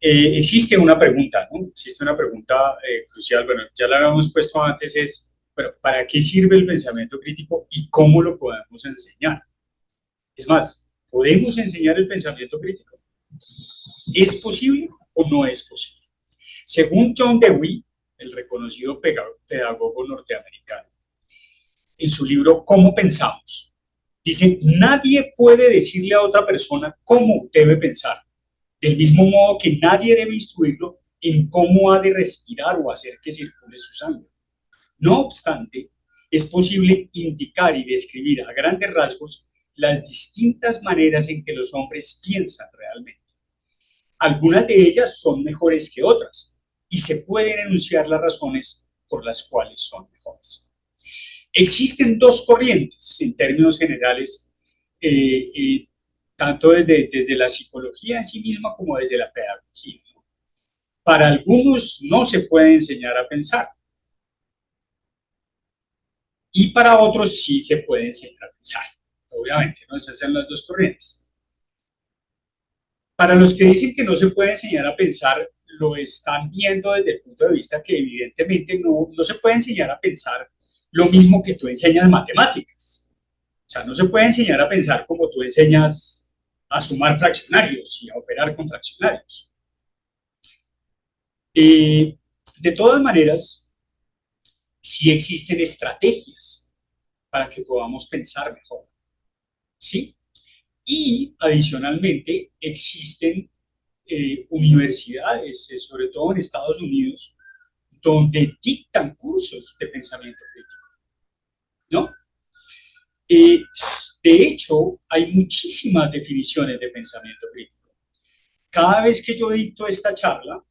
Existe una pregunta, ¿no? Existe una pregunta crucial, bueno, ya la habíamos puesto antes, es, bueno, ¿para qué sirve el pensamiento crítico y cómo lo podemos enseñar? Es más, ¿podemos enseñar el pensamiento crítico? ¿Es posible o no es posible? Según John Dewey, el reconocido pedagogo norteamericano, en su libro ¿Cómo pensamos? Dice, nadie puede decirle a otra persona cómo debe pensar, del mismo modo que nadie debe instruirlo en cómo ha de respirar o hacer que circule su sangre. No obstante, es posible indicar y describir a grandes rasgos las distintas maneras en que los hombres piensan realmente. Algunas de ellas son mejores que otras y se pueden enunciar las razones por las cuales son mejores. Existen dos corrientes en términos generales, eh, eh, tanto desde la psicología en sí misma como desde la pedagogía. Para algunos no se puede enseñar a pensar y para otros sí se puede enseñar a pensar. Obviamente, ¿no? Esas son las dos corrientes. Para los que dicen que no se puede enseñar a pensar, lo están viendo desde el punto de vista que evidentemente no se puede enseñar a pensar lo mismo que tú enseñas matemáticas. O sea, no se puede enseñar a pensar como tú enseñas a sumar fraccionarios y a operar con fraccionarios. De todas maneras, sí existen estrategias para que podamos pensar mejor, ¿sí? Y adicionalmente existen universidades, sobre todo en Estados Unidos, donde dictan cursos de pensamiento crítico, ¿no? De hecho, hay muchísimas definiciones de pensamiento crítico. Cada vez que yo dicto esta charla,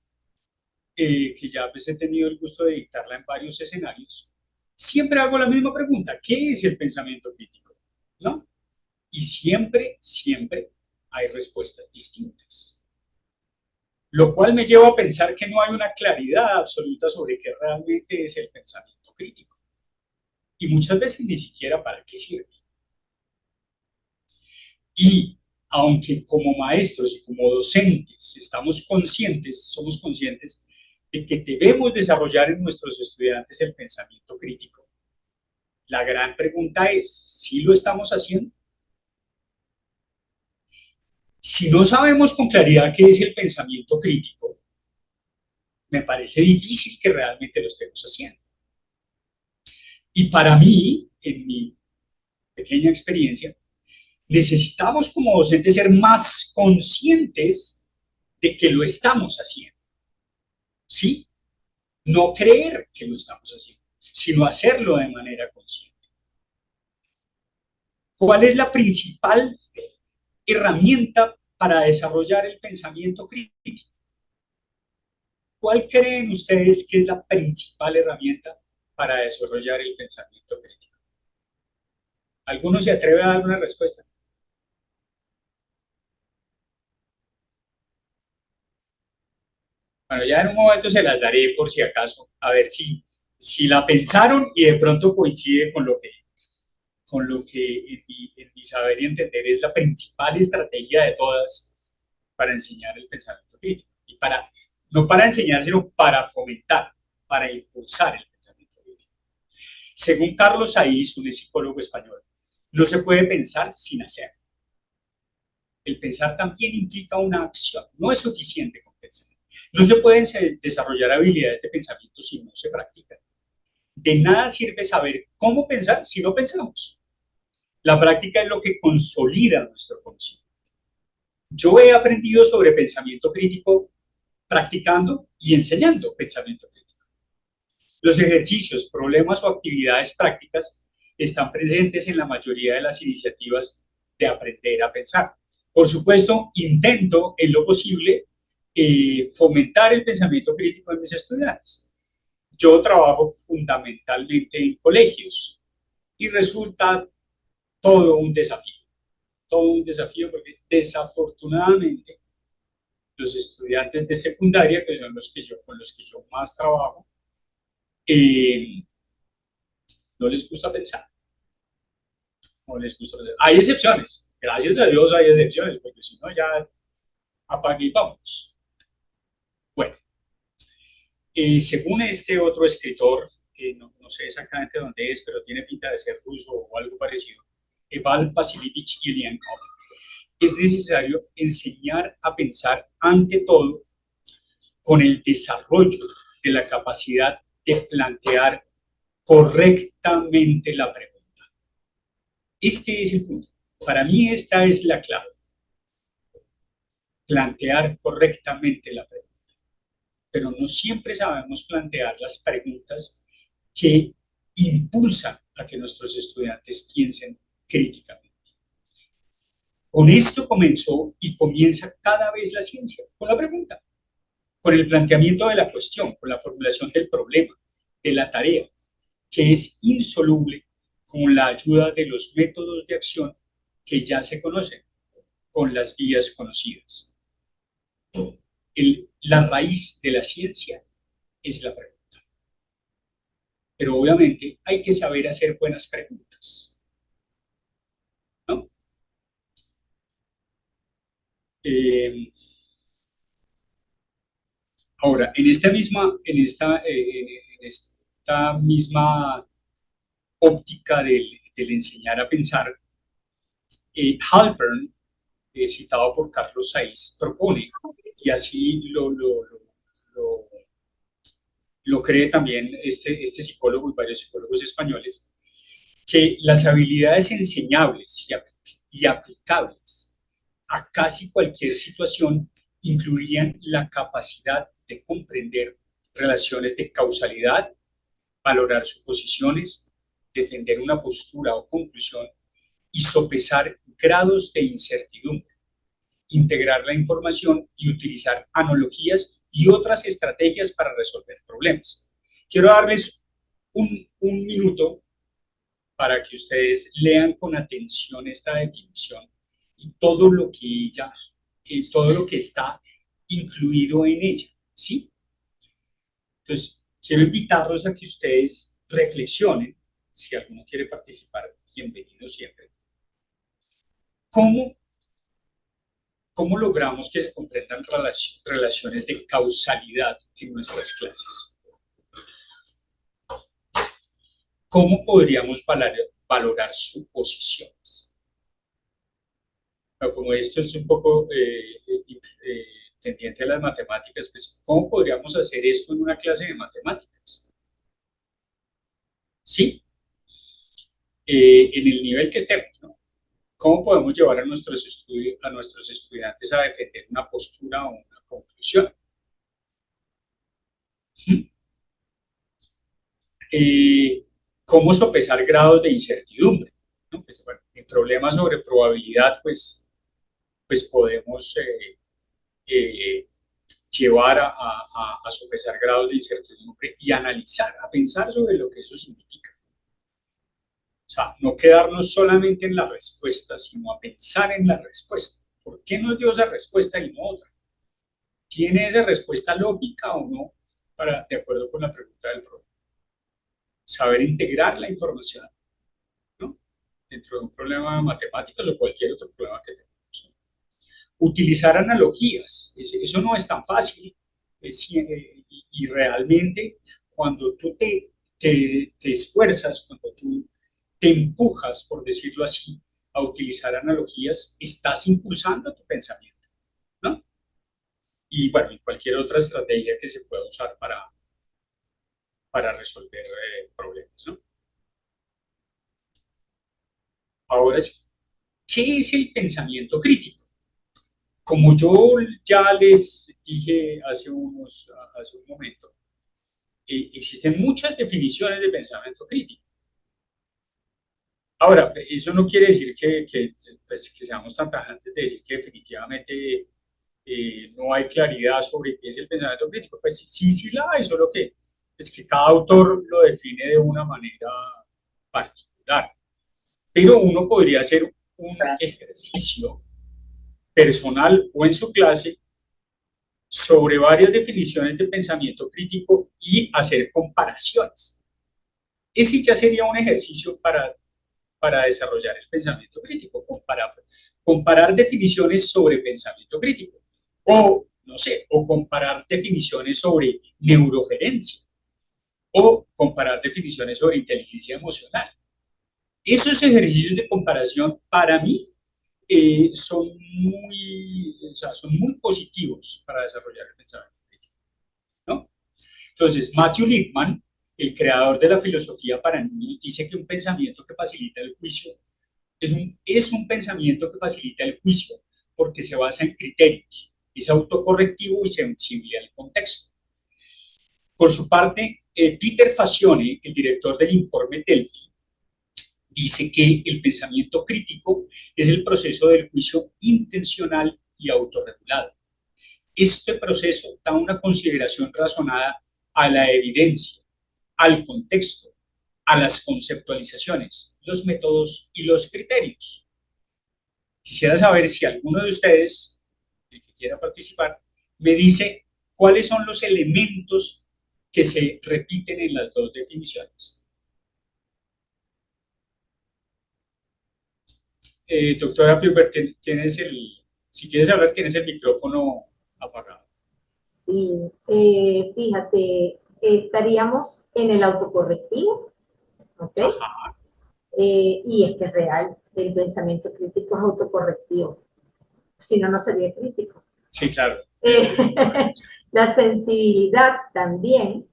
que ya pues he tenido el gusto de dictarla en varios escenarios, siempre hago la misma pregunta, ¿qué es el pensamiento crítico? ¿No? Y siempre hay respuestas distintas. Lo cual me lleva a pensar que no hay una claridad absoluta sobre qué realmente es el pensamiento crítico. Y muchas veces ni siquiera para qué sirve. Y aunque como maestros y como docentes somos conscientes de que debemos desarrollar en nuestros estudiantes el pensamiento crítico, la gran pregunta es, ¿sí lo estamos haciendo? Si no sabemos con claridad qué es el pensamiento crítico, me parece difícil que realmente lo estemos haciendo. Y para mí, en mi pequeña experiencia, necesitamos como docentes ser más conscientes de que lo estamos haciendo, ¿sí? No creer que lo estamos haciendo, sino hacerlo de manera consciente. ¿Cuál es la principal herramienta para desarrollar el pensamiento crítico? ¿Cuál creen ustedes que es la principal herramienta para desarrollar el pensamiento crítico? ¿Alguno se atreve a dar una respuesta? Bueno, ya en un momento se las daré por si acaso, a ver si la pensaron y de pronto coincide con lo que en mi saber y entender es la principal estrategia de todas para enseñar el pensamiento crítico. Y no para enseñar, sino para fomentar, para impulsar el pensamiento crítico. Según Carlos Saiz, un psicólogo español, no se puede pensar sin hacer. El pensar también implica una acción, no es suficiente con pensar. No se pueden desarrollar habilidades de pensamiento si no se practican. De nada sirve saber cómo pensar si no pensamos. La práctica es lo que consolida nuestro conocimiento. Yo he aprendido sobre pensamiento crítico practicando y enseñando pensamiento crítico. Los ejercicios, problemas o actividades prácticas están presentes en la mayoría de las iniciativas de aprender a pensar. Por supuesto, intento en lo posible fomentar el pensamiento crítico en mis estudiantes. Yo trabajo fundamentalmente en colegios y resulta todo un desafío porque desafortunadamente los estudiantes de secundaria, que son con los que yo más trabajo, eh, no les gusta pensar, no les gusta pensar. Hay excepciones, gracias a Dios hay excepciones, porque si no ya apague y vamos. Bueno, según este otro escritor, que no sé exactamente dónde es, pero tiene pinta de ser ruso o algo parecido, Eval Vasilievich Ilyankov, es necesario enseñar a pensar ante todo con el desarrollo de la capacidad de plantear correctamente la pregunta. Este es el punto. Para mí esta es la clave. Plantear correctamente la pregunta. Pero no siempre sabemos plantear las preguntas que impulsan a que nuestros estudiantes piensen críticamente. Con esto comenzó y comienza cada vez la ciencia, con la pregunta, con el planteamiento de la cuestión, con la formulación del problema, de la tarea, que es insoluble con la ayuda de los métodos de acción que ya se conocen, con las vías conocidas. La raíz de la ciencia es la pregunta. Pero obviamente hay que saber hacer buenas preguntas, ¿no? Eh, Ahora, en esta misma óptica del enseñar a pensar, Halpern, citado por Carlos Saiz, propone, y así lo cree también este psicólogo y varios psicólogos españoles, que las habilidades enseñables y aplicables a casi cualquier situación incluirían la capacidad de comprender relaciones de causalidad, valorar suposiciones, defender una postura o conclusión y sopesar grados de incertidumbre, integrar la información y utilizar analogías y otras estrategias para resolver problemas. Quiero darles un minuto para que ustedes lean con atención esta definición y todo lo que ella, todo lo que está incluido en ella, ¿sí? Entonces, quiero invitarlos a que ustedes reflexionen, si alguno quiere participar, bienvenido siempre. ¿Cómo, cómo logramos que se comprendan relaciones de causalidad en nuestras clases? ¿Cómo podríamos valorar suposiciones? Como esto es un poco tendiente a las matemáticas, pues, ¿cómo podríamos hacer esto en una clase de matemáticas? Sí, en el nivel que estemos, ¿no? ¿Cómo podemos llevar a a nuestros estudiantes a defender una postura o una conclusión? Eh, ¿Cómo sopesar grados de incertidumbre? ¿No? Pues, bueno, en problemas sobre probabilidad, pues podemos eh, llevar a sopesar grados de incertidumbre y analizar, a pensar sobre lo que eso significa. O sea, no quedarnos solamente en la respuesta, sino a pensar en la respuesta. ¿Por qué nos dio esa respuesta y no otra? ¿Tiene esa respuesta lógica o no? De acuerdo con la pregunta del problema. Saber integrar la información, ¿no? Dentro de un problema de matemáticas o cualquier otro problema que tengamos. Utilizar analogías, eso no es tan fácil. Y realmente cuando tú te esfuerzas, cuando tú te empujas, por decirlo así, a utilizar analogías, estás impulsando tu pensamiento, ¿no? Y bueno, y cualquier otra estrategia que se pueda usar para resolver problemas, ¿no? Ahora sí, ¿qué es el pensamiento crítico? Como yo ya les dije hace un momento, existen muchas definiciones de pensamiento crítico. Ahora, eso no quiere decir pues, que seamos tan tajantes de decir que definitivamente no hay claridad sobre qué es el pensamiento crítico. Pues sí la hay, solo que es que cada autor lo define de una manera particular. Pero uno podría hacer un ejercicio personal o en su clase sobre varias definiciones de pensamiento crítico y hacer comparaciones. Ese ya sería un ejercicio para desarrollar el pensamiento crítico, comparar definiciones sobre pensamiento crítico. O no sé, o comparar definiciones sobre neurogerencia, o comparar definiciones sobre inteligencia emocional. Esos ejercicios de comparación para mí son muy positivos para desarrollar el pensamiento crítico, ¿no? Entonces, Matthew Lipman, el creador de la filosofía para niños, dice que un pensamiento que facilita el juicio es un pensamiento que facilita el juicio porque se basa en criterios, es autocorrectivo y sensible al contexto. Por su parte, Peter Facione, el director del informe Delphi, dice que el pensamiento crítico es el proceso del juicio intencional y autorregulado. Este proceso da una consideración razonada a la evidencia, al contexto, a las conceptualizaciones, los métodos y los criterios. Quisiera saber si alguno de ustedes, el que quiera participar, me dice cuáles son los elementos que se repiten en las dos definiciones. Doctora Piubert, si quieres hablar, tienes el micrófono apagado. Sí, fíjate, estaríamos en el autocorrectivo, ¿ok? Y es que es real, el pensamiento crítico es autocorrectivo, si no, no sería crítico. Sí, claro. La sensibilidad también,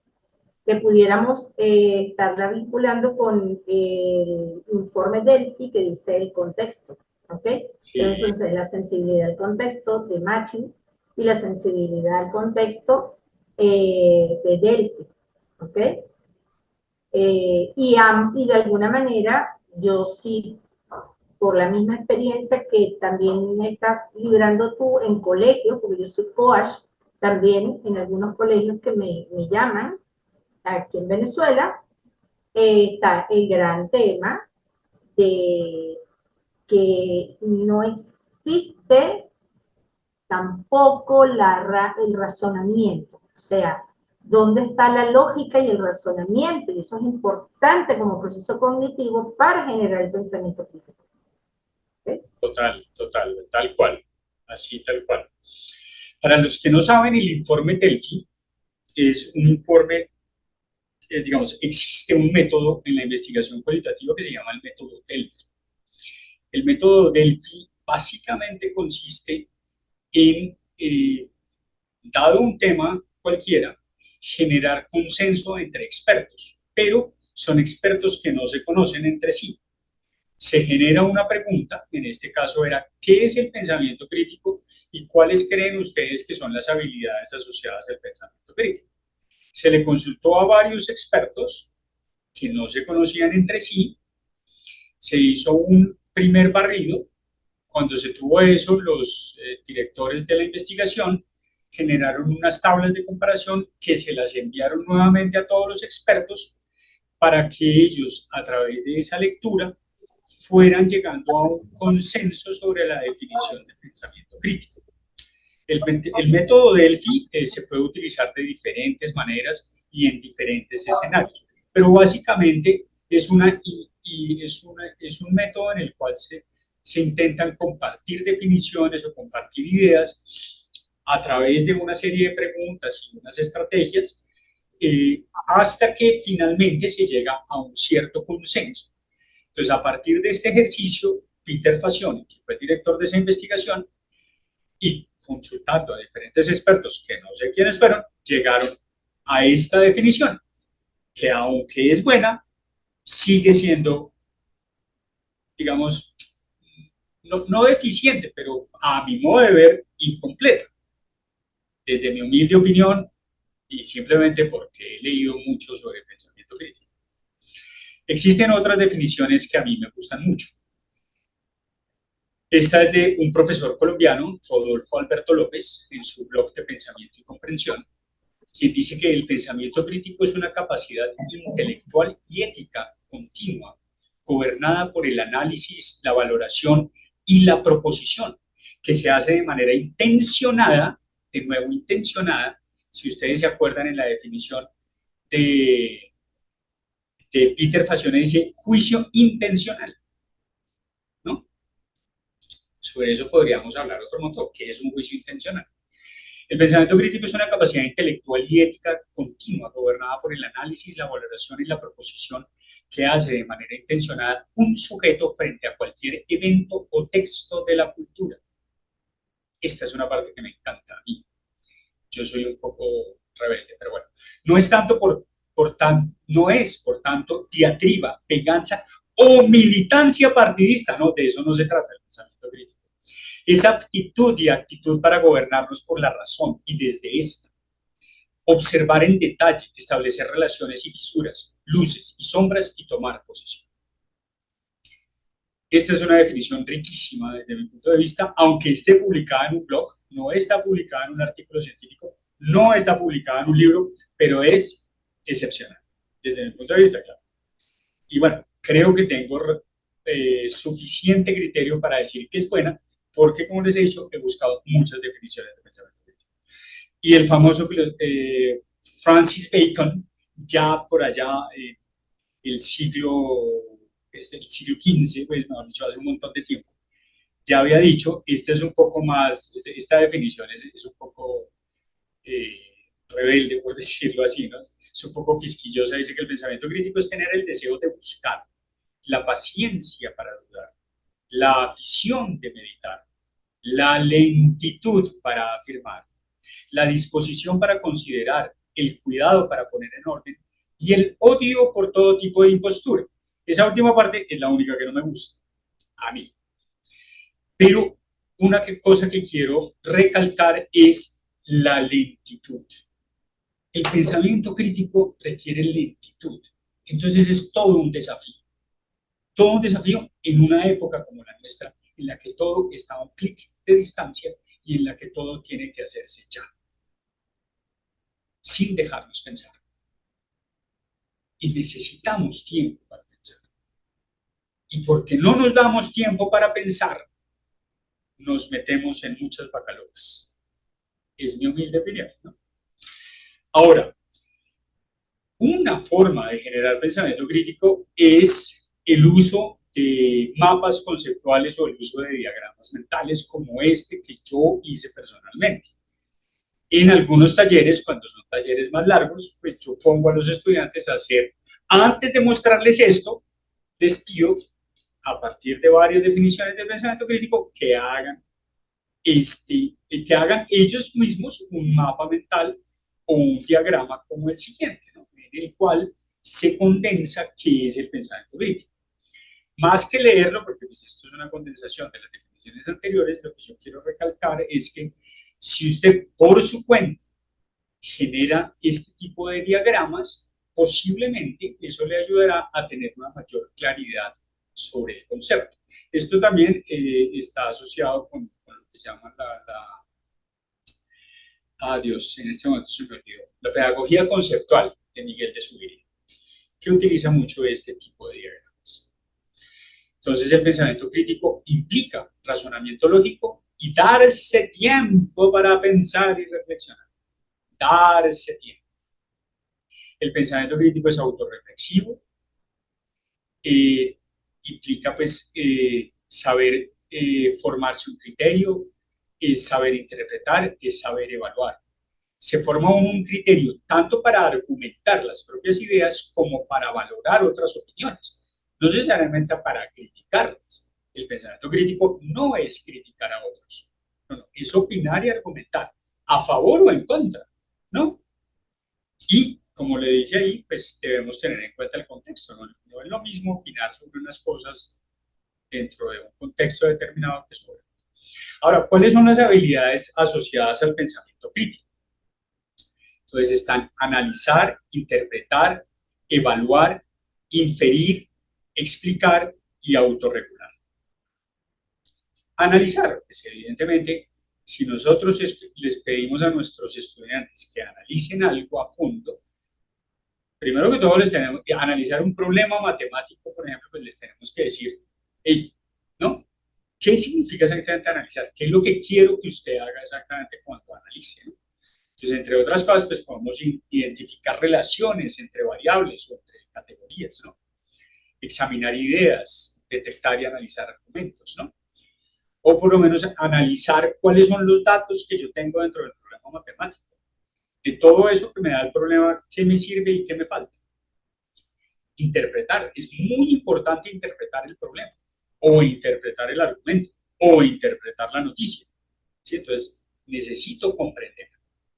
que pudiéramos estarla vinculando con el informe Delphi que dice el contexto, ¿ok? Sí. Entonces, la sensibilidad al contexto de matching y la sensibilidad al contexto de Delphi, ¿ok? Y de alguna manera, yo sí, por la misma experiencia que también estás librando tú en colegios, porque yo soy coach, también en algunos colegios que me llaman, aquí en Venezuela, está el gran tema de que no existe tampoco el razonamiento. O sea, ¿dónde está la lógica y el razonamiento? Y eso es importante como proceso cognitivo para generar el pensamiento crítico. ¿Okay? Total, tal cual. Así, tal cual. Para los que no saben, el informe Delphi es un informe, digamos, existe un método en la investigación cualitativa que se llama el método Delphi. El método Delphi básicamente consiste en, dado un tema cualquiera, generar consenso entre expertos, pero son expertos que no se conocen entre sí. Se genera una pregunta, en este caso era, ¿qué es el pensamiento crítico y cuáles creen ustedes que son las habilidades asociadas al pensamiento crítico? Se le consultó a varios expertos que no se conocían entre sí, se hizo un primer barrido. Cuando se tuvo eso, los directores de la investigación generaron unas tablas de comparación que se las enviaron nuevamente a todos los expertos para que ellos, a través de esa lectura, fueran llegando a un consenso sobre la definición de pensamiento crítico. El método Delphi se puede utilizar de diferentes maneras y en diferentes escenarios, pero básicamente es un método en el cual se intentan compartir definiciones o compartir ideas a través de una serie de preguntas y unas estrategias hasta que finalmente se llega a un cierto consenso. Entonces, a partir de este ejercicio, Peter Facione, que fue el director de esa investigación, y consultando a diferentes expertos, que no sé quiénes fueron, llegaron a esta definición, que aunque es buena, sigue siendo, digamos, no deficiente, pero a mi modo de ver, incompleta. Desde mi humilde opinión, y simplemente porque he leído mucho sobre pensamiento crítico. Existen otras definiciones que a mí me gustan mucho. Esta es de un profesor colombiano, Rodolfo Alberto López, en su blog de Pensamiento y Comprensión, quien dice que el pensamiento crítico es una capacidad intelectual y ética continua, gobernada por el análisis, la valoración y la proposición, que se hace de manera intencionada, de nuevo intencionada, si ustedes se acuerdan en la definición de Peter Facione, dice juicio intencional, ¿no? Sobre eso podríamos hablar otro montón, ¿qué es un juicio intencional? El pensamiento crítico es una capacidad intelectual y ética continua, gobernada por el análisis, la valoración y la proposición que hace de manera intencionada un sujeto frente a cualquier evento o texto de la cultura. Esta es una parte que me encanta a mí. Yo soy un poco rebelde, pero bueno, no es tanto no es, por tanto, diatriba, venganza o militancia partidista, no, de eso no se trata el pensamiento crítico. Es aptitud y actitud para gobernarnos por la razón y desde esta. Observar en detalle, establecer relaciones y fisuras, luces y sombras y tomar posición. Esta es una definición riquísima desde mi punto de vista, aunque esté publicada en un blog, no está publicada en un artículo científico, no está publicada en un libro, pero es excepcional, desde mi punto de vista, claro. Y bueno, creo que tengo suficiente criterio para decir que es buena, porque como les he dicho, he buscado muchas definiciones de pensamiento crítico. Y el famoso Francis Bacon, ya por allá, el siglo XV, pues mejor dicho, hace un montón de tiempo, ya había dicho, esta es un poco más, esta definición es un poco rebelde, por decirlo así, ¿no? Es un poco quisquillosa, dice que el pensamiento crítico es tener el deseo de buscar, la paciencia para dudar, la afición de meditar, la lentitud para afirmar, la disposición para considerar, el cuidado para poner en orden y el odio por todo tipo de impostura. Esa última parte es la única que no me gusta, a mí. Pero una cosa que quiero recalcar es la lentitud. El pensamiento crítico requiere lentitud. Entonces es todo un desafío. Todo un desafío en una época como la nuestra, en la que todo está a un clic de distancia y en la que todo tiene que hacerse ya, sin dejarnos pensar. Y necesitamos tiempo para pensar. Y porque no nos damos tiempo para pensar, nos metemos en muchas bacalotas. Es mi humilde opinión, ¿no? Ahora, una forma de generar pensamiento crítico es el uso de mapas conceptuales o el uso de diagramas mentales como este que yo hice personalmente. En algunos talleres, cuando son talleres más largos, pues yo pongo a los estudiantes a hacer, antes de mostrarles esto, les pido, a partir de varias definiciones de pensamiento crítico, que hagan ellos mismos un mapa mental o un diagrama como el siguiente, ¿no? En el cual se condensa qué es el pensamiento crítico. Más que leerlo, porque pues esto es una condensación de las definiciones anteriores, lo que yo quiero recalcar es que si usted por su cuenta genera este tipo de diagramas, posiblemente eso le ayudará a tener una mayor claridad sobre el concepto. Esto también está asociado con lo que se llama Dios, en este momento se me olvidó, la pedagogía conceptual de Miguel de Zubiri, que utiliza mucho este tipo de diagramas. Entonces, el pensamiento crítico implica razonamiento lógico y darse tiempo para pensar y reflexionar. Darse tiempo. El pensamiento crítico es autorreflexivo, implica pues saber formarse un criterio, es saber interpretar, es saber evaluar. Se forma un criterio tanto para argumentar las propias ideas como para valorar otras opiniones, no necesariamente para criticarlas. El pensamiento crítico no es criticar a otros, no, es opinar y argumentar, a favor o en contra, ¿no? Y como le dice ahí, pues debemos tener en cuenta el contexto, ¿no? No es lo mismo opinar sobre unas cosas dentro de un contexto determinado que sobre otro. Ahora, ¿cuáles son las habilidades asociadas al pensamiento crítico? Entonces están analizar, interpretar, evaluar, inferir, explicar y autorregular. Analizar, pues evidentemente, si nosotros les pedimos a nuestros estudiantes que analicen algo a fondo, primero que todo les tenemos que analizar un problema matemático, por ejemplo, pues les tenemos que decir, hey, ¿no? ¿Qué significa exactamente analizar? ¿Qué es lo que quiero que usted haga exactamente cuando analice? ¿No? Entonces, entre otras cosas, pues podemos identificar relaciones entre variables o entre categorías, ¿no? Examinar ideas, detectar y analizar argumentos, ¿no? O por lo menos analizar cuáles son los datos que yo tengo dentro del programa problema matemático. De todo eso que me da el problema, ¿qué me sirve y qué me falta? Interpretar. Es muy importante interpretar el problema, o interpretar el argumento, o interpretar la noticia. ¿Sí? Entonces, necesito comprender,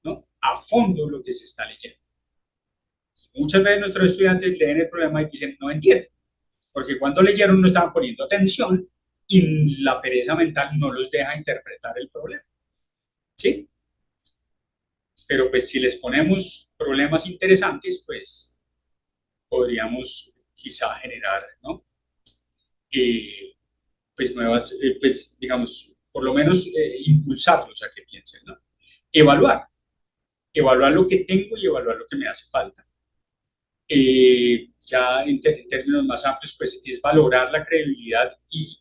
¿no?, a fondo lo que se está leyendo. Muchas veces nuestros estudiantes leen el problema y dicen, no entienden, porque cuando leyeron no estaban poniendo atención y la pereza mental no los deja interpretar el problema. ¿Sí? Pero pues si les ponemos problemas interesantes, pues podríamos quizá generar, ¿no?, pues nuevas, pues digamos, por lo menos impulsarlos a que piensen, ¿no? Evaluar lo que tengo y evaluar lo que me hace falta. Ya en términos más amplios, pues es valorar la credibilidad y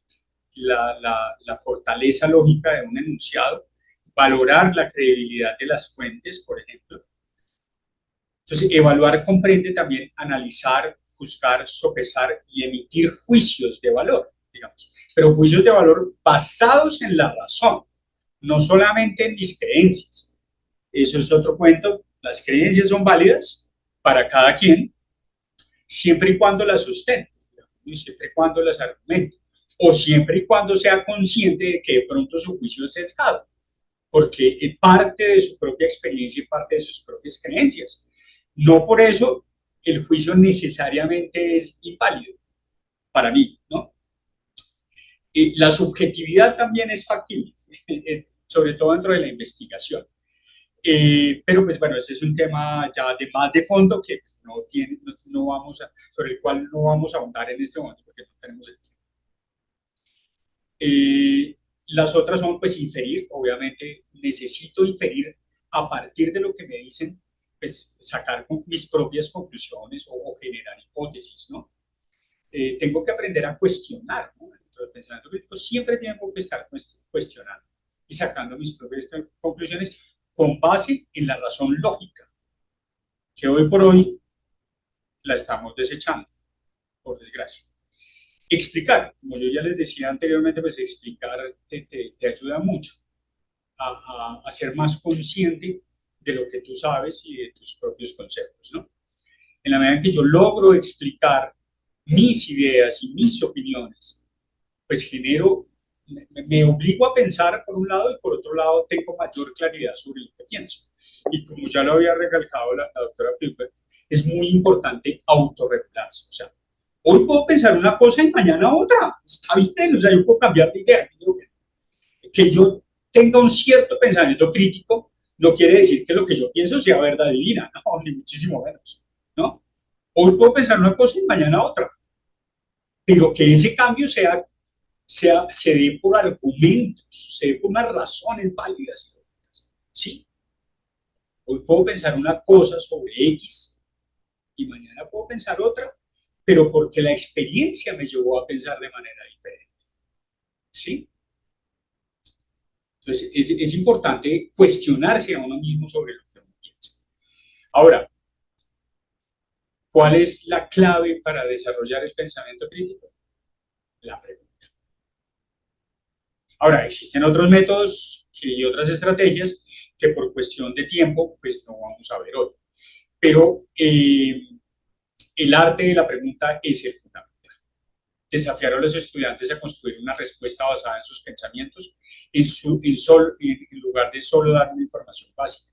la fortaleza lógica de un enunciado, valorar la credibilidad de las fuentes, por ejemplo. Entonces, evaluar comprende también analizar, juzgar, sopesar y emitir juicios de valor, digamos, pero juicios de valor basados en la razón, no solamente en mis creencias. Eso es otro cuento. Las creencias son válidas para cada quien, siempre y cuando las sustente, y siempre y cuando las argumente, o siempre y cuando sea consciente de que de pronto su juicio es sesgado, porque es parte de su propia experiencia y parte de sus propias creencias. No por eso el juicio necesariamente es inválido para mí, ¿no? La subjetividad también es factible, sobre todo dentro de la investigación. Pero pues bueno, ese es un tema ya de más de fondo que pues, no vamos a, sobre el cual no vamos a ahondar en este momento porque no tenemos el tiempo. Las otras son pues inferir, obviamente necesito inferir a partir de lo que me dicen, pues sacar mis propias conclusiones o generar hipótesis, ¿no? Tengo que aprender a cuestionar, ¿no? Dentro del pensamiento crítico siempre tengo que estar cuestionando y sacando mis propias conclusiones con base en la razón lógica, que hoy por hoy la estamos desechando, por desgracia. Explicar, como yo ya les decía anteriormente, pues explicar te ayuda mucho a ser más consciente de lo que tú sabes y de tus propios conceptos, ¿no? En la medida en que yo logro explicar mis ideas y mis opiniones, pues me obligo a pensar por un lado y por otro lado tengo mayor claridad sobre lo que pienso. Y como ya lo había recalcado la doctora Piper, es muy importante autorregularse. O sea, hoy puedo pensar una cosa y mañana otra. Está bien, o sea, yo puedo cambiar de idea. Que yo tenga un cierto pensamiento crítico no quiere decir que lo que yo pienso sea verdad divina, no, ni muchísimo menos, ¿no? Hoy puedo pensar una cosa y mañana otra, pero que ese cambio se dé por argumentos, se dé por unas razones válidas, ¿sí? Hoy puedo pensar una cosa sobre X y mañana puedo pensar otra, pero porque la experiencia me llevó a pensar de manera diferente, ¿sí? Entonces, es importante cuestionarse a uno mismo sobre lo que uno piensa. Ahora, ¿cuál es la clave para desarrollar el pensamiento crítico? La pregunta. Ahora, existen otros métodos y otras estrategias que por cuestión de tiempo, pues no vamos a ver hoy. Pero el arte de la pregunta es el fundamental. Desafiar a los estudiantes a construir una respuesta basada en sus pensamientos en lugar de solo dar una información básica.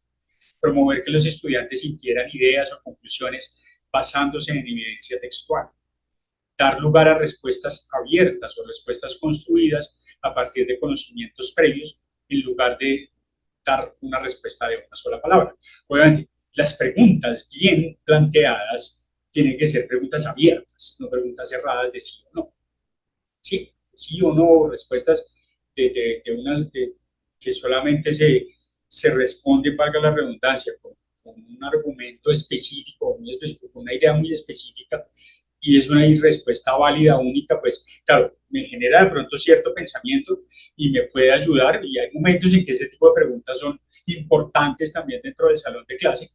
Promover que los estudiantes infieran ideas o conclusiones basándose en evidencia textual. Dar lugar a respuestas abiertas o respuestas construidas a partir de conocimientos previos en lugar de dar una respuesta de una sola palabra. Obviamente, las preguntas bien planteadas tienen que ser preguntas abiertas, no preguntas cerradas de sí o no. Sí, sí o no, respuestas que solamente se responde, valga la redundancia, con un argumento específico, muy específico, con una idea muy específica, y es una respuesta válida, única, pues claro, me genera de pronto cierto pensamiento y me puede ayudar, y hay momentos en que ese tipo de preguntas son importantes también dentro del salón de clase,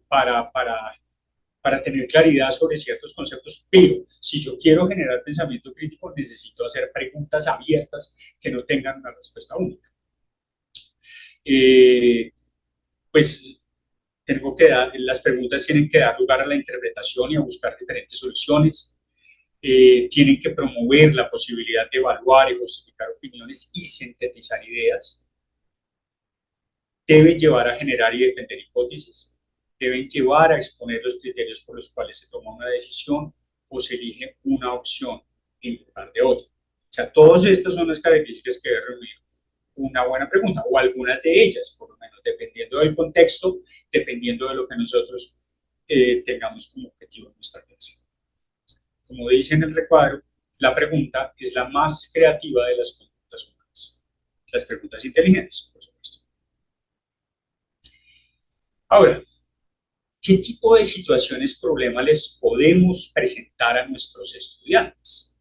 para tener claridad sobre ciertos conceptos, pero si yo quiero generar pensamiento crítico, necesito hacer preguntas abiertas que no tengan una respuesta única. pues las preguntas tienen que dar lugar a la interpretación y a buscar diferentes soluciones. Tienen que promover la posibilidad de evaluar y justificar opiniones y sintetizar ideas. Deben llevar a generar y defender hipótesis. Deben llevar a exponer los criterios por los cuales se toma una decisión o se elige una opción en lugar de otra. O sea, todas estas son las características que debe reunir una buena pregunta, o algunas de ellas, por lo menos, dependiendo del contexto, dependiendo de lo que nosotros tengamos como objetivo en nuestra clase. Como dice en el recuadro, la pregunta es la más creativa de las conductas humanas. Las preguntas inteligentes, por supuesto. Ahora, ¿qué tipo de situaciones, problemas les podemos presentar a nuestros estudiantes?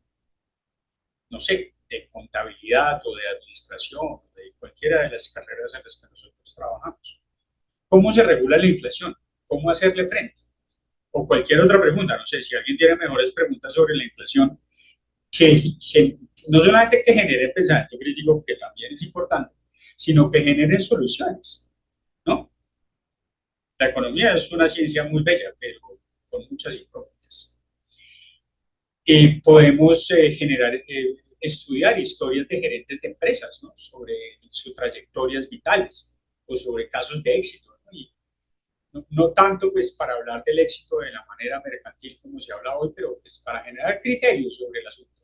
No sé, de contabilidad o de administración, de cualquiera de las carreras en las que nosotros trabajamos. ¿Cómo se regula la inflación? ¿Cómo hacerle frente? O cualquier otra pregunta, no sé, si alguien tiene mejores preguntas sobre la inflación, que no solamente que generen pensamiento crítico, que también es importante, sino que generen soluciones, ¿no? La economía es una ciencia muy bella, pero con muchas incógnitas. Podemos estudiar historias de gerentes de empresas, ¿no? Sobre sus trayectorias vitales o sobre casos de éxito, ¿no? Y no tanto pues para hablar del éxito de la manera mercantil como se habla hoy, pero pues para generar criterios sobre el asunto.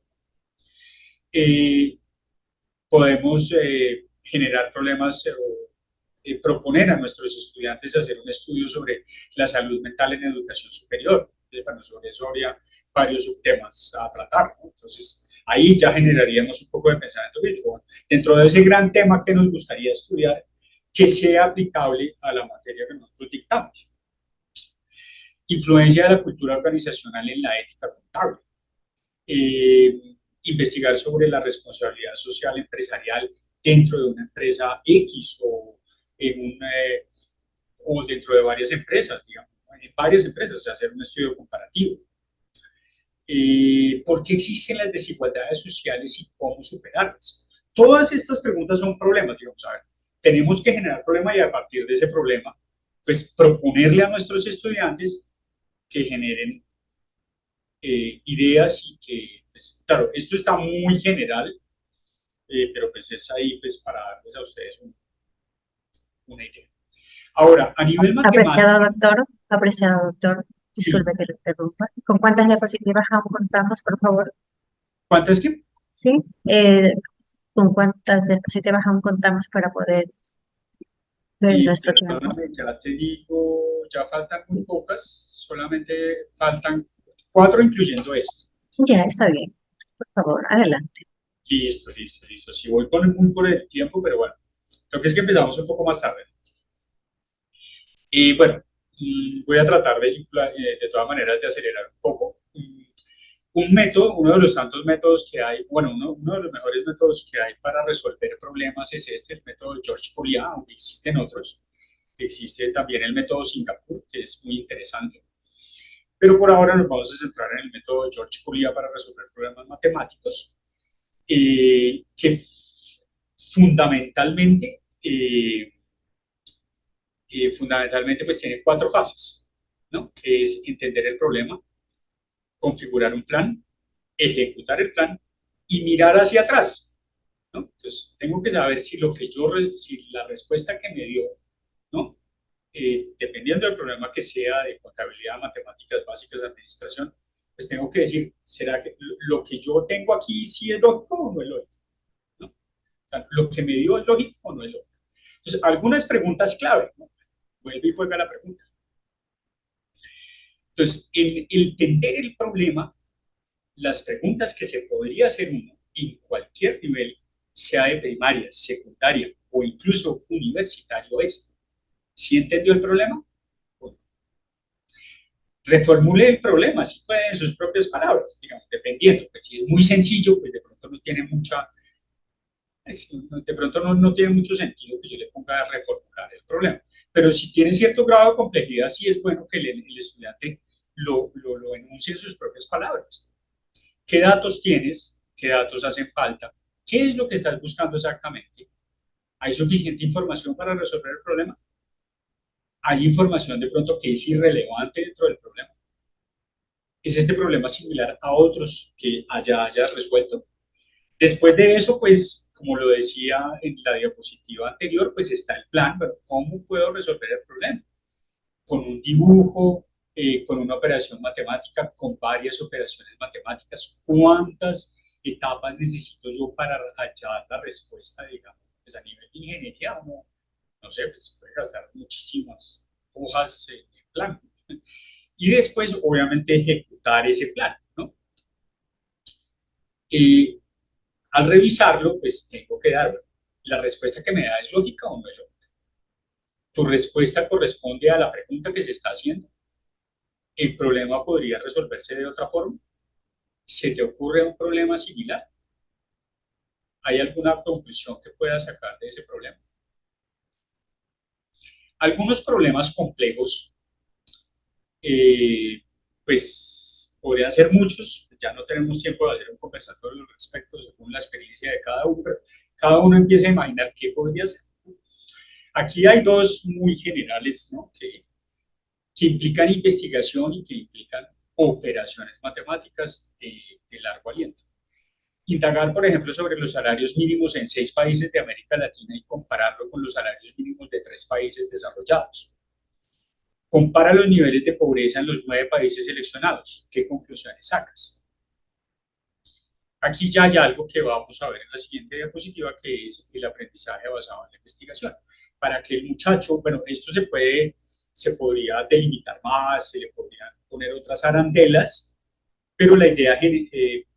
Podemos generar problemas o proponer a nuestros estudiantes hacer un estudio sobre la salud mental en educación superior. Bueno, sobre eso habría varios subtemas a tratar, ¿no? Entonces, ahí ya generaríamos un poco de pensamiento crítico. Dentro de ese gran tema que nos gustaría estudiar, que sea aplicable a la materia que nosotros dictamos. Influencia de la cultura organizacional en la ética contable. Investigar sobre la responsabilidad social empresarial dentro de una empresa X o dentro de varias empresas, digamos, en varias empresas, o sea, hacer un estudio comparativo. ¿Por qué existen las desigualdades sociales y cómo superarlas? Todas estas preguntas son problemas, digamos, a ver, tenemos que generar problema y a partir de ese problema, pues proponerle a nuestros estudiantes que generen ideas y que, pues, claro, esto está muy general, pero pues es ahí pues para darles a ustedes una idea. Ahora, a nivel matemático... Apreciado doctor, Sí. disculpe que lo interrumpa. ¿Con cuántas diapositivas aún contamos, por favor? ¿Cuántas que? Sí, ¿con cuántas diapositivas aún contamos para poder ver nuestro tiempo? Perdóname, ya te digo, ya faltan muy pocas, solamente faltan 4 incluyendo esta. Ya, está bien. Por favor, adelante. Listo. Sí, voy muy por el tiempo, pero bueno, creo que es que empezamos un poco más tarde. Y bueno, voy a tratar de todas maneras de acelerar un poco. Un método, uno de los tantos métodos que hay, bueno, uno de los mejores métodos que hay para resolver problemas es el método de George Pouliot, aunque existen otros. Existe también el método Singapur, que es muy interesante. Pero por ahora nos vamos a centrar en el método de George Pouliot para resolver problemas matemáticos, que fundamentalmente pues tiene 4 fases, ¿no? Que es entender el problema, configurar un plan, ejecutar el plan y mirar hacia atrás, ¿no? Entonces, tengo que saber si la respuesta que me dio, ¿no? Dependiendo del problema que sea de contabilidad, matemáticas básicas, administración, pues tengo que decir, ¿será que lo que yo tengo aquí sí es lógico o no es lógico? ¿No? O sea, ¿lo que me dio es lógico o no es lógico? Entonces, algunas preguntas clave, ¿no? Vuelve y juega la pregunta. Entonces, en entender el problema, las preguntas que se podría hacer uno en cualquier nivel, sea de primaria, secundaria o incluso universitario, es: ¿sí entendió el problema? Reformule el problema, si puede, en sus propias palabras, digamos, dependiendo, pues si es muy sencillo, pues de pronto no tiene no tiene mucho sentido que yo le ponga a reformular el problema. Pero si tiene cierto grado de complejidad, sí es bueno que el estudiante lo enuncie en sus propias palabras. ¿Qué datos tienes? ¿Qué datos hacen falta? ¿Qué es lo que estás buscando exactamente? ¿Hay suficiente información para resolver el problema? hay información de pronto que es irrelevante dentro del problema. ¿Es este problema similar a otros que haya resuelto? Después de eso, pues, como lo decía en la diapositiva anterior, pues está el plan, pero ¿cómo puedo resolver el problema? Con un dibujo, con una operación matemática, con varias operaciones matemáticas. ¿Cuántas etapas necesito yo para hallar la respuesta, digamos? Pues a nivel de ingeniería, no sé, pues se puede gastar muchísimas hojas en plan. Y después, obviamente, ejecutar ese plan, ¿no? Al revisarlo, pues tengo que dar la respuesta que me da es lógica o no es lógica. Tu respuesta corresponde a la pregunta que se está haciendo. El problema podría resolverse de otra forma. ¿Se te ocurre un problema similar? ¿Hay alguna conclusión que puedas sacar de ese problema? Algunos problemas complejos, pues podrían ser muchos, ya no tenemos tiempo de hacer un conversatorio al respecto según la experiencia de cada uno, pero cada uno empieza a imaginar qué podría ser. Aquí hay dos muy generales, ¿no? que implican investigación y que implican operaciones matemáticas de largo aliento. Indagar, por ejemplo, sobre los salarios mínimos en 6 países de América Latina y compararlo con los salarios mínimos de 3 países desarrollados. Compara los niveles de pobreza en los 9 países seleccionados. ¿Qué conclusiones sacas? Aquí ya hay algo que vamos a ver en la siguiente diapositiva, que es el aprendizaje basado en la investigación. Para que el muchacho, bueno, esto se podría delimitar más, se le podrían poner otras arandelas, pero la idea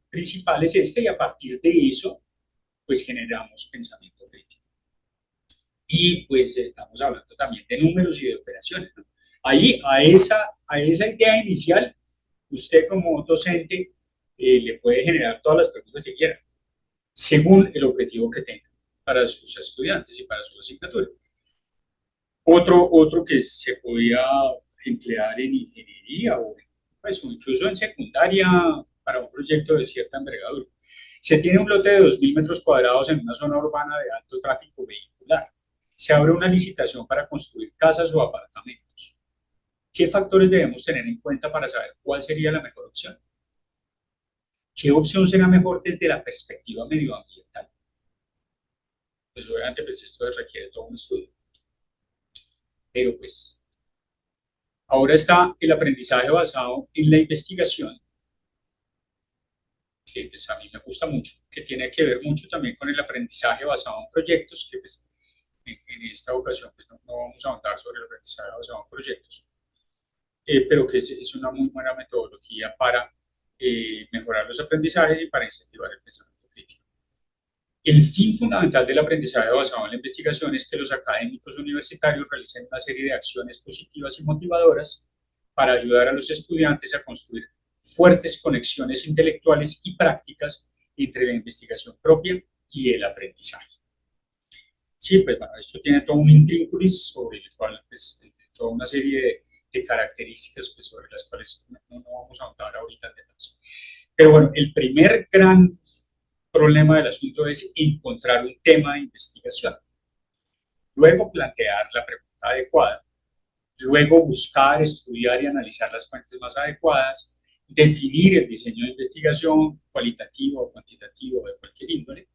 principal es esta, y a partir de eso, pues generamos pensamiento crítico. Y pues estamos hablando también de números y de operaciones, ¿no? Ahí, a esa idea inicial, usted como docente le puede generar todas las preguntas que quiera, según el objetivo que tenga para sus estudiantes y para su asignatura. Otro que se podía emplear en ingeniería o pues, incluso en secundaria para un proyecto de cierta envergadura. Se tiene un lote de 2.000 metros cuadrados en una zona urbana de alto tráfico vehicular. Se abre una licitación para construir casas o apartamentos. ¿Qué factores debemos tener en cuenta para saber cuál sería la mejor opción? ¿Qué opción será mejor desde la perspectiva medioambiental? Pues obviamente pues esto requiere todo un estudio. Pero pues ahora está el aprendizaje basado en la investigación, que pues a mí me gusta mucho, que tiene que ver mucho también con el aprendizaje basado en proyectos, que pues en esta ocasión pues no vamos a ahondar sobre el aprendizaje basado en proyectos, pero que es una muy buena metodología para mejorar los aprendizajes y para incentivar el pensamiento crítico. El fin fundamental del aprendizaje basado en la investigación es que los académicos universitarios realicen una serie de acciones positivas y motivadoras para ayudar a los estudiantes a construir fuertes conexiones intelectuales y prácticas entre la investigación propia y el aprendizaje. Sí, pues bueno, esto tiene todo un intrínculis sobre el cual, pues, toda una serie de características pues, sobre las cuales no vamos a ahondar ahorita en detalle. Pero bueno, el primer gran problema del asunto es encontrar un tema de investigación. Luego plantear la pregunta adecuada. Luego buscar, estudiar y analizar las fuentes más adecuadas. Definir el diseño de investigación, cualitativo o cuantitativo de cualquier índole.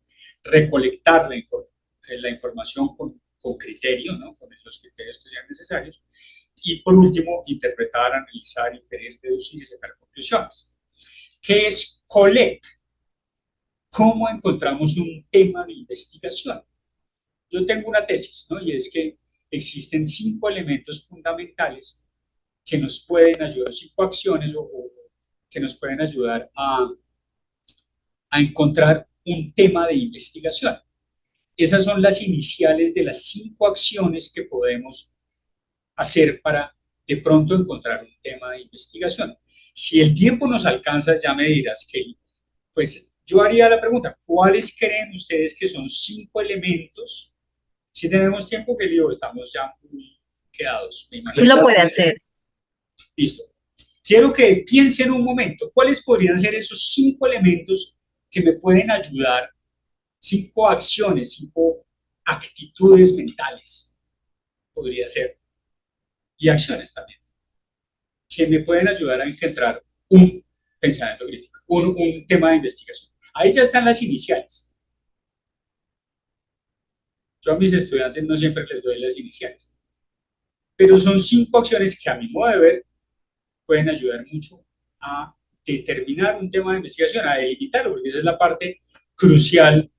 Recolectar la información con criterio, ¿no? Con los criterios que sean necesarios. Y por último, interpretar, analizar, inferir, deducir y sacar conclusiones. ¿Qué es collect? ¿Cómo encontramos un tema de investigación? Yo tengo una tesis, ¿no? Y es que existen 5 elementos fundamentales que nos pueden ayudar, 5 acciones o que nos pueden ayudar a encontrar un tema de investigación. Esas son las iniciales de las 5 acciones que podemos hacer para de pronto encontrar un tema de investigación. Si el tiempo nos alcanza, ya me dirás, Kelly, pues yo haría la pregunta, ¿cuáles creen ustedes que son 5 elementos? Si tenemos tiempo, Kelly, o estamos ya muy quedados. Sí lo puede hacer. Listo. Quiero que piensen un momento, ¿cuáles podrían ser esos 5 elementos que me pueden ayudar? 5 acciones, 5 actitudes mentales, podría ser, y acciones también, que me pueden ayudar a encontrar un pensamiento crítico, un tema de investigación. Ahí ya están las iniciales. Yo a mis estudiantes no siempre les doy las iniciales, pero son 5 acciones que a mi modo de ver pueden ayudar mucho a determinar un tema de investigación, a delimitarlo, porque esa es la parte crucial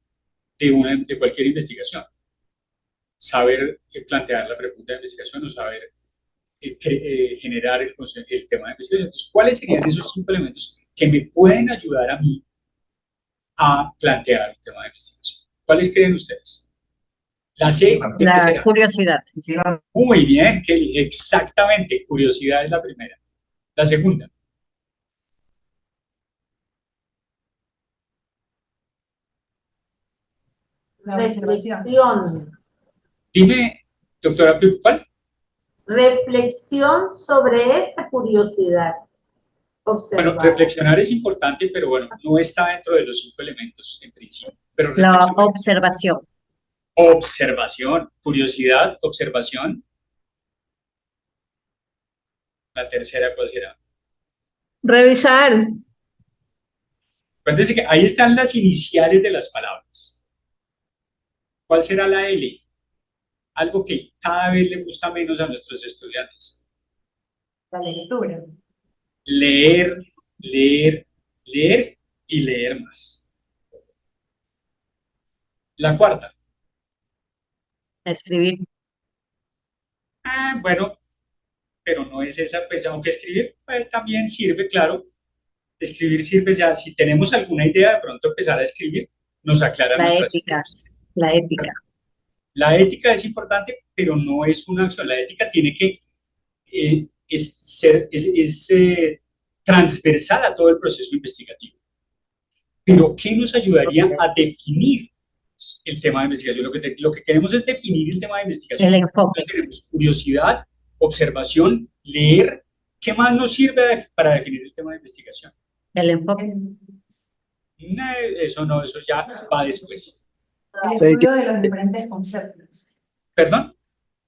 de cualquier investigación. Saber plantear la pregunta de investigación o saber generar el tema de investigación. Entonces, ¿cuáles serían esos 5 elementos que me pueden ayudar a mí a plantear un tema de investigación? ¿Cuáles creen ustedes? La C, ¿de qué La será? curiosidad. Muy bien, Kelly, exactamente, curiosidad es la primera. La segunda. Reflexión. Dime, doctora, ¿cuál? Reflexión sobre esa curiosidad. Bueno, Observar. reflexionar es importante, pero bueno, no está dentro de los 5 elementos en principio. Pero La reflexionar. observación. Observación, curiosidad, observación. La tercera, ¿cuál será? Revisar. Acuérdense que ahí están las iniciales de las palabras. ¿Cuál será la L? Algo que cada vez le gusta menos a nuestros estudiantes. La lectura. Leer, leer, leer y leer más. La cuarta. Escribir. Bueno, pero no es esa, pues aunque escribir también sirve, claro. Escribir sirve ya, si tenemos alguna idea de pronto empezar a escribir, nos aclara La nuestras ética. ideas. La ética. La ética es importante, pero no es una acción. La ética tiene que es transversal a todo el proceso investigativo. Pero ¿qué nos ayudaría a definir el tema de investigación? Lo que queremos es definir el tema de investigación. El enfoque. Entonces tenemos curiosidad, observación, leer. ¿Qué más nos sirve para definir el tema de investigación? El enfoque. Eso no, eso ya va después. El estudio de los diferentes conceptos. ¿Perdón?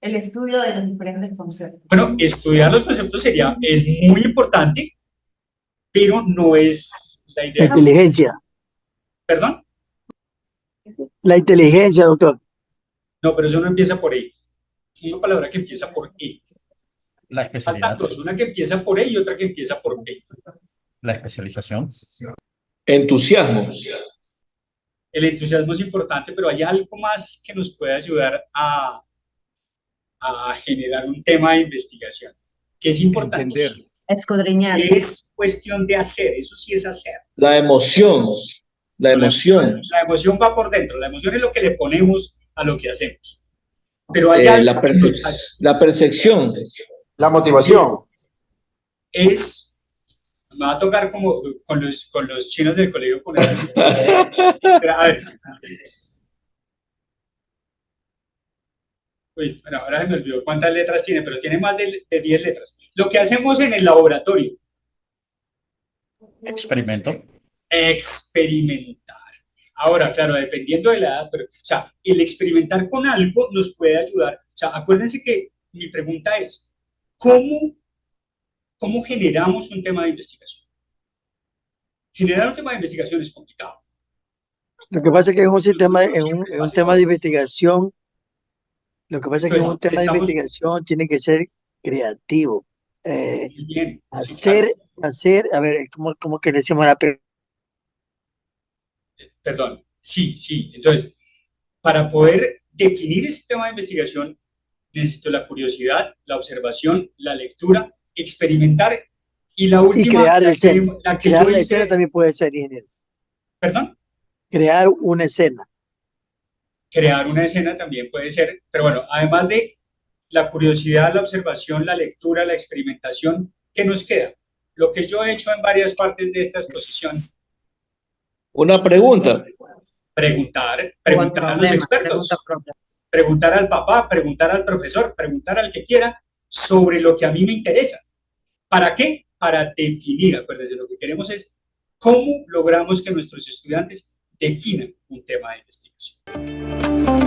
El estudio de los diferentes conceptos. Bueno, estudiar los conceptos es muy importante, pero no es la idea. La inteligencia. ¿Perdón? La inteligencia, doctor. No, pero eso no empieza por E. Una palabra que empieza por E. La Faltan especialidad, dos, una que empieza por E y otra que empieza por B. la especialización, Entusiasmo. El entusiasmo es importante, pero hay algo más que nos puede ayudar a generar un tema de investigación, que es importante. Escudriñar. Es cuestión de hacer, eso sí es hacer. La emoción. La emoción. La emoción va por dentro, la emoción es lo que le ponemos a lo que hacemos. Pero hay algo La percepción. La motivación. Me va a tocar como con los chinos del colegio poner. A ver. Uy, bueno, ahora se me olvidó cuántas letras tiene, pero tiene más de 10 letras. Lo que hacemos en el laboratorio. experimento, Experimentar. Ahora, claro, dependiendo de la edad, pero, o sea, el experimentar con algo nos puede ayudar. O sea, acuérdense que mi pregunta es, ¿cómo generamos un tema de investigación? Generar un tema de investigación es complicado. Lo que pasa es que en un sistema, en un tema de investigación, lo que pasa es que en un tema de investigación tiene que ser creativo. Bien, hacer, a ver, ¿cómo que le decimos a la pregunta? Perdón, sí. Entonces, para poder definir ese tema de investigación, necesito la curiosidad, la observación, la lectura, experimentar y la última. Y crear el escena. La que crear yo la hice, escena también puede ser, ingeniero. ¿Perdón? Crear una escena. Crear una escena también puede ser, pero bueno, además de la curiosidad, la observación, la lectura, la experimentación, ¿qué nos queda? Lo que yo he hecho en varias partes de esta exposición. Una pregunta. Preguntar a los expertos, preguntar al papá, preguntar al profesor, preguntar al que quiera sobre lo que a mí me interesa. ¿Para qué? Para definir, acuérdense, lo que queremos es cómo logramos que nuestros estudiantes definan un tema de investigación.